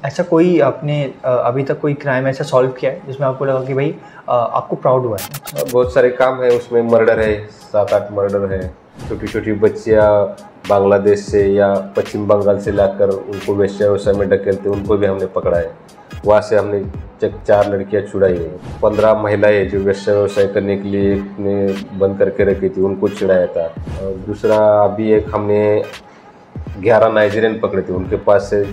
ऐसा कोई आपने अभी तक कोई क्राइम ऐसा सॉल्व किया है जिसमें आपको लगा कि भाई आपको प्राउड हुआ है? बहुत सारे काम है उसमें, मर्डर है, 7-8 मर्डर है। छोटी छोटी बच्चियाँ बांग्लादेश से या पश्चिम बंगाल से लाकर उनको वेश्या व्यवसाय में ढकेलते, उनको भी हमने पकड़ा है। वहाँ से हमने 4 लड़कियाँ छुड़ाई है। 15 महिलाएं जो वेश्या व्यवसाय करने के लिए ने बंद करके रखी थी, उनको छुड़ाया था। और दूसरा अभी एक हमने 11 नाइजीरियन पकड़े थे, उनके पास से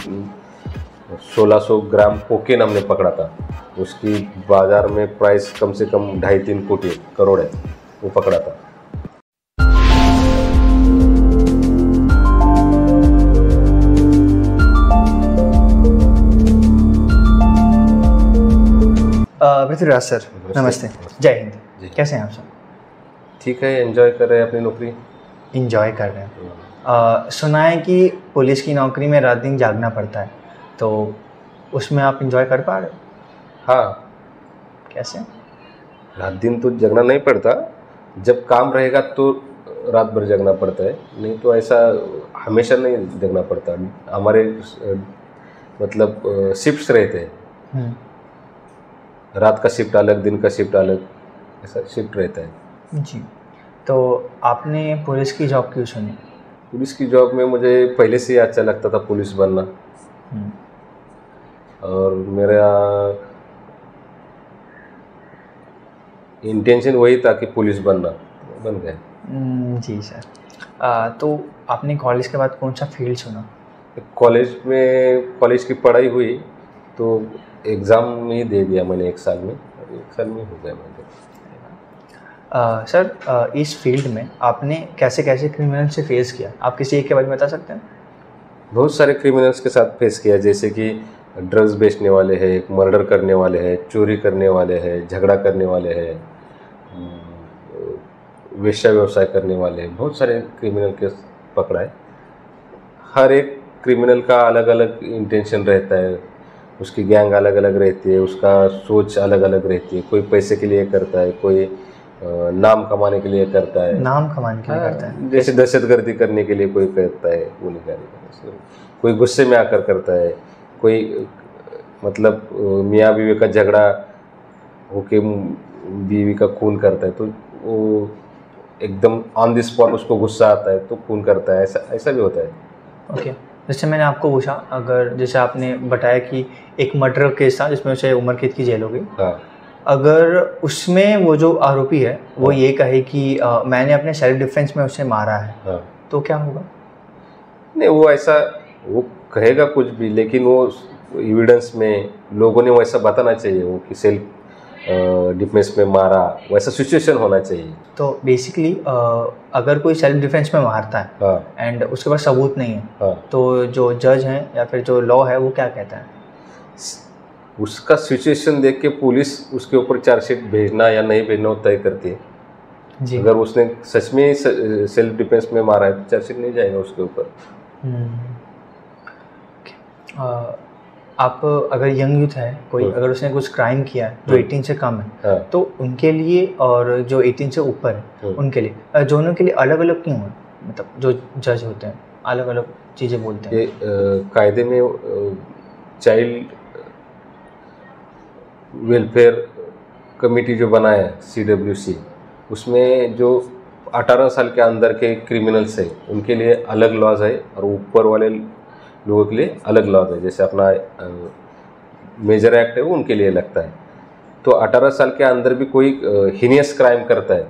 1600 ग्राम कोकेन हमने पकड़ा था। उसकी बाजार में प्राइस कम से कम 2.5-3 करोड़ है, वो पकड़ा था। पृथ्वीराज सर, नमस्ते, जय हिंद। कैसे हैं आप सर? ठीक है, एंजॉय कर रहे हैं अपनी नौकरी। इंजॉय कर रहे हैं। सुना है कि पुलिस की नौकरी में रात दिन जागना पड़ता है, तो उसमें आप इंजॉय कर पा रहे हो? हाँ। कैसे? रात दिन तो जगना नहीं पड़ता, जब काम रहेगा तो रात भर जगना पड़ता है, नहीं तो ऐसा हमेशा नहीं जगना पड़ता। हमारे मतलब शिफ्ट्स रहते हैं, रात का शिफ्ट अलग, दिन का शिफ्ट अलग, ऐसा शिफ्ट रहता है जी। तो आपने पुलिस की जॉब क्यों चुनी? पुलिस की जॉब में मुझे पहले से ही अच्छा लगता था पुलिस बनना, और मेरा इंटेंशन वही था कि पुलिस बनना, बन गया। जी सर। तो आपने कॉलेज के बाद कौन सा फील्ड चुना? कॉलेज की पढ़ाई हुई तो एग्ज़ाम ही दे दिया मैंने 1 साल में, और 1 साल में हो गया मैंने। सर, इस फील्ड में आपने कैसे कैसे क्रिमिनल से फेस किया? आप किसी एक के बारे में बता सकते हैं? बहुत सारे क्रिमिनल्स के साथ फेस किया, जैसे कि ड्रग्स बेचने वाले हैं, मर्डर करने वाले हैं, चोरी करने वाले हैं, झगड़ा करने वाले हैं, वेश्या व्यवसाय करने वाले हैं। बहुत सारे क्रिमिनल के पकड़ा है। हर एक क्रिमिनल का अलग अलग इंटेंशन रहता है, उसकी गैंग अलग अलग रहती है, उसका सोच अलग अलग रहती है। कोई पैसे के लिए करता है, कोई नाम कमाने के लिए करता है। नाम कमाने के लिए करता है? जैसे दहशतगर्दी करने के लिए कोई करता है, गोलीबारी, कोई गुस्से में आकर करता है, कोई मतलब मियाँ बीवी का झगड़ा होके बीवी का खून करता है, तो वो एकदम ऑन द स्पॉट उसको गुस्सा आता है तो खून करता है। ऐसा भी होता है। ओके। जैसे मैंने आपको पूछा, अगर जैसे आपने बताया कि एक मर्डर केस था जिसमें उसे उम्र कैद की जेल हो गई, हाँ। अगर उसमें वो जो आरोपी है वो ये कहे कि मैंने अपने सेल्फ डिफेंस में उसे मारा है, हाँ। तो क्या होगा? नहीं, वो कहेगा कुछ भी, लेकिन वो एविडेंस में लोगों ने वैसा बताना चाहिए वो कि सेल्फ डिफेंस में मारा, वैसा सिचुएशन होना चाहिए। तो बेसिकली अगर कोई सेल्फ डिफेंस में मारता है, हाँ, एंड उसके पास सबूत नहीं है, हाँ, तो जो जज हैं या फिर जो लॉ है वो क्या कहता है? उसका सिचुएशन देख के पुलिस उसके ऊपर चार्जशीट भेजना या नहीं भेजना तय करती है जी। अगर उसने सच में सेल्फ डिफेंस में मारा है तो चार्जशीट नहीं जाएगा उसके ऊपर। आप अगर यंग यूथ है कोई, अगर उसने कुछ क्राइम किया है जो 18 से कम है, तो उनके लिए और जो 18 से ऊपर है उनके लिए, दोनों के लिए अलग अलग क्यों है? मतलब जो जज होते हैं अलग अलग चीज़ें बोलते हैं। ये कायदे में चाइल्ड वेलफेयर कमेटी जो बनाया है CWC, उसमें जो 18 साल के अंदर के क्रिमिनल्स है उनके लिए अलग लॉज है, और ऊपर वाले लोगों के लिए अलग लॉज है। जैसे अपना मेजर एक्ट है वो उनके लिए लगता है। तो 18 साल के अंदर भी कोई हीनियस क्राइम करता है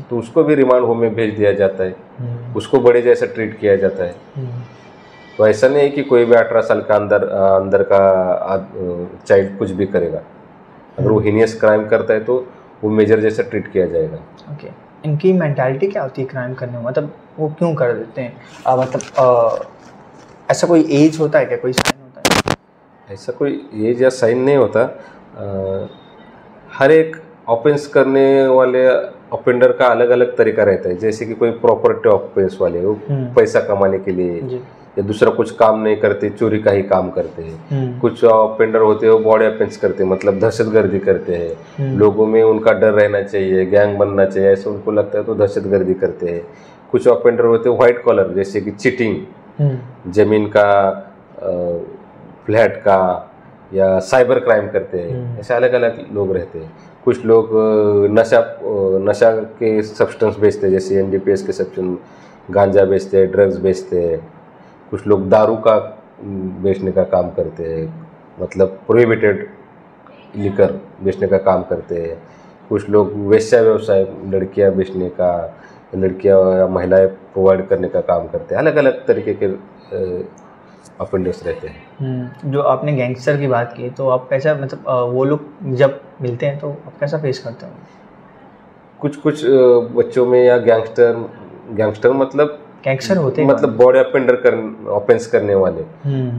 तो उसको भी रिमांड होम में भेज दिया जाता है, उसको बड़े जैसा ट्रीट किया जाता है। तो ऐसा नहीं है कि कोई भी 18 साल का अंदर का चाइल्ड कुछ भी करेगा। अगर वो हीनियस क्राइम करता है तो वो मेजर जैसा ट्रीट किया जाएगा। ओके। इनकी मेंटालिटी क्या होती है क्राइम करने में? मतलब वो क्यों कर देते हैं? मतलब ऐसा कोई एज होता है क्या, कोई साइन होता है? ऐसा कोई एज या साइन नहीं होता। हर एक ऑफेंस करने वाले ऑफेंडर का अलग अलग तरीका रहता है। जैसे कि कोई प्रॉपर्टी ऑफेंस वाले वो पैसा कमाने के लिए या दूसरा कुछ काम नहीं करते, चोरी का ही काम करते हैं। कुछ ऑफेंडर होते हैं वो बॉडी ऑफेंस करते हैं, मतलब दहशतगर्दी करते हैं। लोगों में उनका डर रहना चाहिए, गैंग बनना चाहिए, ऐसा उनको लगता है तो दहशतगर्दी करते हैं। कुछ ऑफेंडर होते हैं व्हाइट कॉलर, जैसे कि चीटिंग, जमीन का फ्लैट का या साइबर क्राइम करते हैं, ऐसे अलग अलग लोग रहते हैं। कुछ लोग नशा के सब्सटेंस बेचते हैं, जैसे NDPS के सब्सटेंस, गांजा बेचते हैं, ड्रग्स बेचते हैं। कुछ लोग दारू का बेचने का काम करते हैं, मतलब प्रोहिबिटेड लिकर बेचने का काम करते हैं। कुछ लोग वेश्या व्यवसाय, लड़कियां बेचने का, लड़कियां या महिलाएं प्रोवाइड करने का काम करते हैं। अलग अलग तरीके के ऑफेंडर्स रहते हैं। जो आपने गैंगस्टर की बात की, तो आप कैसा, मतलब वो लोग जब मिलते हैं तो आप कैसा फेस करते हो? कुछ बच्चों में या गैंगस्टर मतलब गैंगस्टर होते हैं, मतलब बॉडी ऑफेंस करने वाले,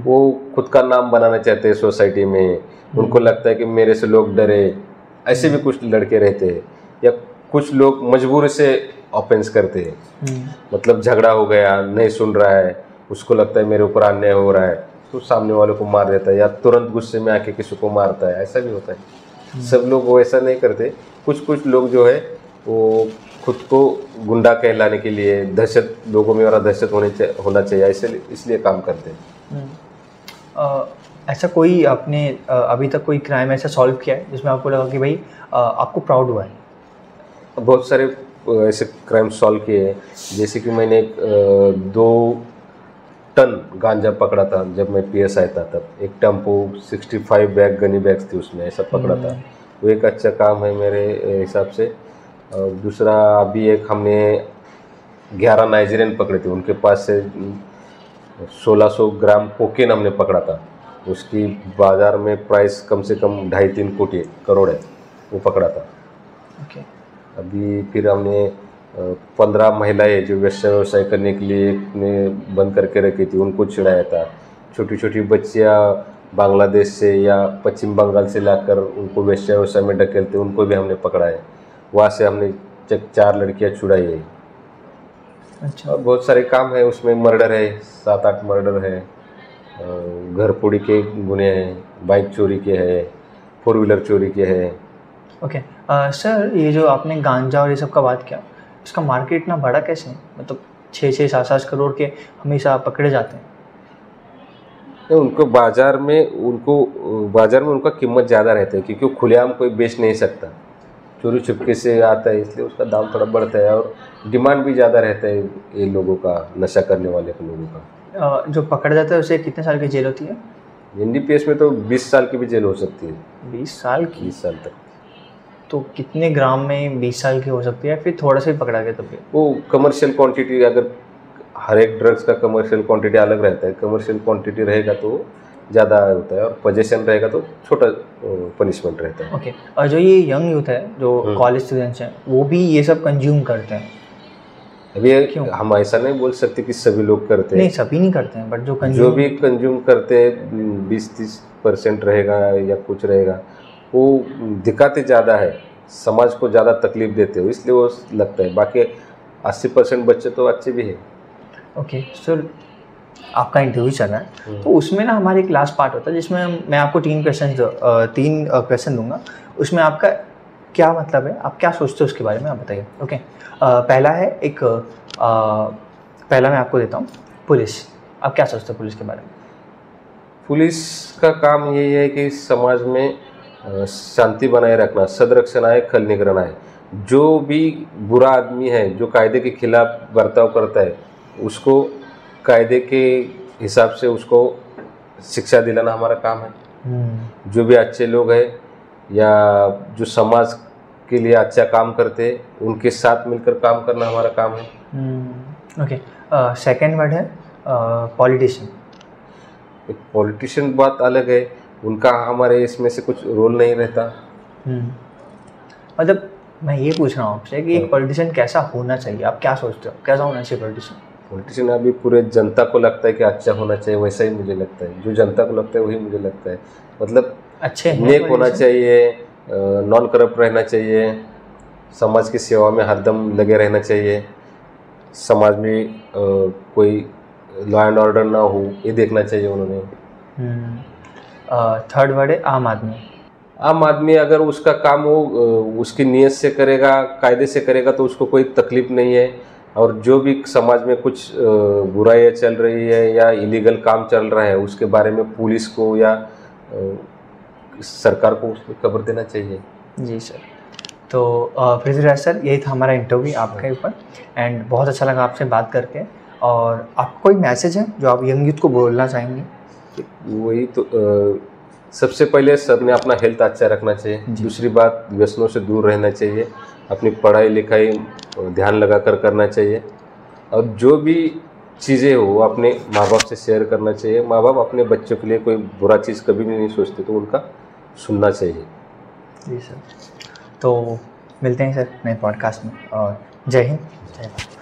वो खुद का नाम बनाना चाहते हैं सोसाइटी में। उनको लगता है कि मेरे से लोग डरे, ऐसे भी कुछ लड़के रहते हैं। या कुछ लोग मजबूरी से ऑफेंस करते हैं, मतलब झगड़ा हो गया, नहीं सुन रहा है, उसको लगता है मेरे ऊपर अन्याय हो रहा है, तो सामने वाले को मार देता है या तुरंत गुस्से में आके किसी को मारता है, ऐसा भी होता है। सब लोग वैसा नहीं करते। कुछ लोग जो है वो खुद को गुंडा कहलाने के लिए, दहशत, लोगों में और दहशत होना चाहिए, ऐसे इसलिए काम करते हैं। ऐसा कोई आपने अभी तक कोई क्राइम ऐसा सॉल्व किया है जिसमें आपको लगा कि भाई आपको प्राउड हुआ है? बहुत सारे ऐसे क्राइम सॉल्व किए हैं। जैसे कि मैंने 2 टन गांजा पकड़ा था जब मैं PSI था तब। एक टेम्पो 65 बैग गनी बैग्स थी उसमें, ऐसा पकड़ा था। वो एक अच्छा काम है मेरे हिसाब से। दूसरा अभी एक हमने 11 नाइजीरियन पकड़े थे, उनके पास से 1600 ग्राम कोकेन हमने पकड़ा था। उसकी बाज़ार में प्राइस कम से कम 2.5-3 करोड़ है, वो पकड़ा था। okay. अभी फिर हमने 15 महिलाएं जो वेश्या व्यवसाय करने के लिए ने बंद करके रखी थी, उनको छिड़ाया था। छोटी छोटी बच्चियां बांग्लादेश से या पश्चिम बंगाल से लाकर उनको वेश्या व्यवसाय में ढकेलते, उनको भी हमने पकड़ा है। वहाँ से हमने 4 लड़कियां छुड़ाई है। अच्छा। और बहुत सारे काम है उसमें, मर्डर है, 7-8 मर्डर है, घर पोड़ी के गुने हैं, बाइक चोरी के हैं, 4 व्हीलर चोरी के हैं। ओके सर, ये जो आपने गांजा और ये सब का बात किया, इसका मार्केट इतना बड़ा कैसे है? मतलब 6-6, 7-7 करोड़ के हमेशा पकड़े जाते हैं। उनको बाजार में उनका कीमत ज़्यादा रहता है, क्योंकि खुलेआम कोई बेच नहीं सकता, चोरी छुपके से आता है, इसलिए उसका दाम थोड़ा बढ़ता है। और डिमांड भी ज़्यादा रहता है ये लोगों का, नशा करने वाले लोगों का। जो पकड़ जाता है उसे कितने साल की जेल होती है? NDPS में तो 20 साल की भी जेल हो सकती है। 20 साल की? 20 साल तक। तो कितने ग्राम में 20 साल की हो सकती है? फिर थोड़ा सा ही पकड़ा गया तब भी? वो कमर्शियल क्वांटिटी, अगर हर एक ड्रग्स का कमर्शियल क्वांटिटी अलग रहता है, कमर्शियल क्वांटिटी रहेगा तो ज़्यादा होता है, और पोजेशन रहेगा तो छोटा पनिशमेंट रहता है। ओके। और जो ये यंग यूथ है, जो कॉलेज स्टूडेंट्स हैं, वो भी ये सब कंज्यूम करते हैं? अभी क्यों हम ऐसा नहीं बोल सकते कि सभी लोग करते हैं। नहीं, सभी नहीं करते हैं, बट जो भी कंज्यूम करते हैं 20-30% रहेगा या कुछ रहेगा, वो दिखाते ज़्यादा है, समाज को ज़्यादा तकलीफ देते हो, इसलिए वो लगता है। बाकी 80% बच्चे तो अच्छे भी हैं। ओके सर, आपका इंटरव्यू चल रहा है, तो उसमें ना हमारा एक लास्ट पार्ट होता है जिसमें मैं आपको 3 क्वेश्चन दूंगा। उसमें आपका क्या मतलब है, आप क्या सोचते हो उसके बारे में, आप बताइए। ओके। पहला है पहला मैं आपको देता हूँ, पुलिस। आप क्या सोचते हो पुलिस के बारे में? पुलिस का काम यही है कि समाज में शांति बनाए रखना, सदरक्षणाय खल निग्रहणाय। जो भी बुरा आदमी है, जो कायदे के खिलाफ बर्ताव करता है, उसको कायदे के हिसाब से उसको शिक्षा दिलाना हमारा काम है। जो भी अच्छे लोग हैं या जो समाज के लिए अच्छा काम करते हैं, उनके साथ मिलकर काम करना हमारा काम है। ओके। सेकंड वर्ड है पॉलिटिशियन। पॉलिटिशियन बात अलग है, उनका हमारे इसमें से कुछ रोल नहीं रहता। मतलब मैं ये पूछ रहा हूँ आपसे कि एक पॉलिटिशियन कैसा होना चाहिए, आप क्या सोचते हो, कैसा होना चाहिए पॉलिटिशियन? पॉलिटिशियन अभी पूरे जनता को लगता है कि अच्छा होना चाहिए, वैसा ही मुझे लगता है। जो जनता को लगता है वही मुझे लगता है। मतलब अच्छे नेक होना चाहिए, नॉन करप्ट रहना चाहिए, समाज की सेवा में हरदम लगे रहना चाहिए, समाज में कोई लॉ एंड ऑर्डर ना हो, ये देखना चाहिए उन्होंने। थर्ड वर्ड है आम आदमी। आम आदमी अगर उसका काम वो उसकी नीयत से करेगा, कायदे से करेगा, तो उसको कोई तकलीफ नहीं है। और जो भी समाज में कुछ बुराइयाँ चल रही है या इलीगल काम चल रहा है उसके बारे में पुलिस को या सरकार को उस पर खबर देना चाहिए। जी सर। तो पृथ्वीराज सर, यही था हमारा इंटरव्यू आपके ऊपर, एंड बहुत अच्छा लगा आपसे बात करके। और आपको कोई मैसेज है जो आप यंग यूथ को बोलना चाहेंगे? वही तो सबसे पहले सबने अपना हेल्थ अच्छा रखना चाहिए, दूसरी बात व्यसनों से दूर रहना चाहिए, अपनी पढ़ाई लिखाई ध्यान लगाकर करना चाहिए, और जो भी चीज़ें हो वो अपने माँ बाप से शेयर करना चाहिए। माँ बाप अपने बच्चों के लिए कोई बुरा चीज़ कभी भी नहीं सोचते, तो उनका सुनना चाहिए। जी सर। तो मिलते हैं सर नए पॉडकास्ट में, और जय हिंद, जय भारत।